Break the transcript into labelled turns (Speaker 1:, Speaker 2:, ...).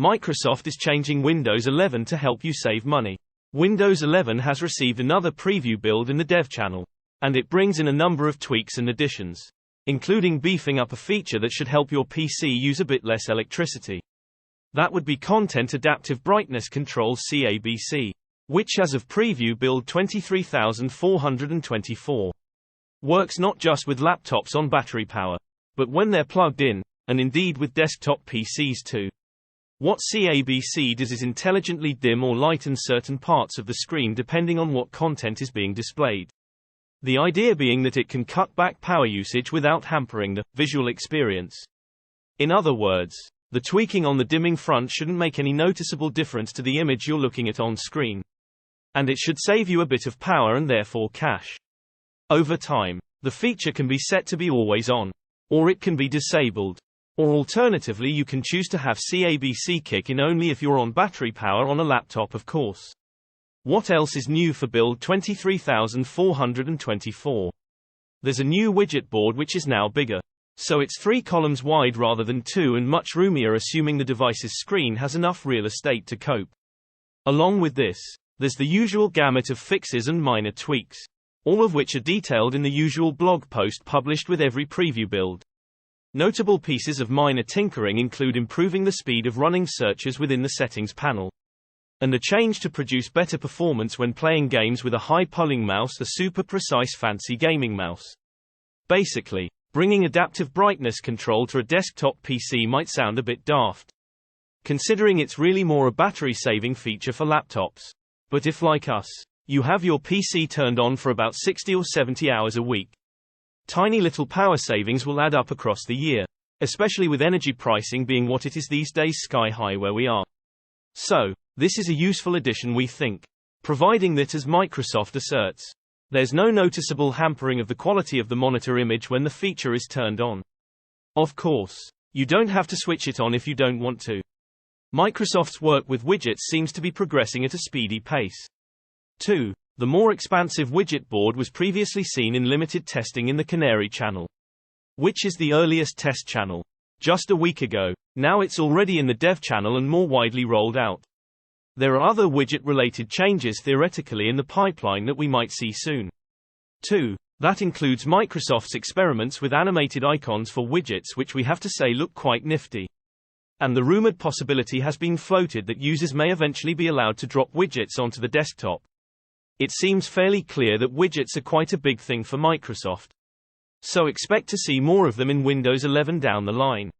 Speaker 1: Microsoft is changing Windows 11 to help you save money. Windows 11 has received another preview build in the dev channel, and it brings in a number of tweaks and additions, including beefing up a feature that should help your PC use a bit less electricity. That would be Content Adaptive Brightness Control (CABC), which as of preview build 23424 works not just with laptops on battery power, but when they're plugged in, and indeed with desktop PCs too. What CABC does is intelligently dim or lighten certain parts of the screen depending on what content is being displayed. The idea being that it can cut back power usage without hampering the visual experience. In other words, the tweaking on the dimming front shouldn't make any noticeable difference to the image you're looking at on screen. And it should save you a bit of power and therefore cash. Over time, the feature can be set to be always on, or it can be disabled. Or alternatively you can choose to have CABC kick in only if you're on battery power on a laptop, of course. What else is new for build 23424? There's a new widget board which is now bigger. So it's 3 columns wide rather than 2 and much roomier, assuming the device's screen has enough real estate to cope. Along with this, there's the usual gamut of fixes and minor tweaks, all of which are detailed in the usual blog post published with every preview build. Notable pieces of minor tinkering include improving the speed of running searches within the settings panel, and a change to produce better performance when playing games with a high-pulling mouse, a super precise fancy gaming mouse. Basically, bringing adaptive brightness control to a desktop PC might sound a bit daft, considering it's really more a battery-saving feature for laptops. But if, like us, you have your PC turned on for about 60 or 70 hours a week, tiny little power savings will add up across the year, especially with energy pricing being what it is these days, sky high where we are. So, this is a useful addition, we think, providing that, as Microsoft asserts, there's no noticeable hampering of the quality of the monitor image when the feature is turned on. Of course, you don't have to switch it on if you don't want to. Microsoft's work with widgets seems to be progressing at a speedy pace. 2. The more expansive widget board was previously seen in limited testing in the Canary channel, which is the earliest test channel, just a week ago. Now it's already in the dev channel and more widely rolled out. There are other widget-related changes theoretically in the pipeline that we might see soon. 2. That includes Microsoft's experiments with animated icons for widgets, which we have to say look quite nifty. And the rumored possibility has been floated that users may eventually be allowed to drop widgets onto the desktop. It seems fairly clear that widgets are quite a big thing for Microsoft. So expect to see more of them in Windows 11 down the line.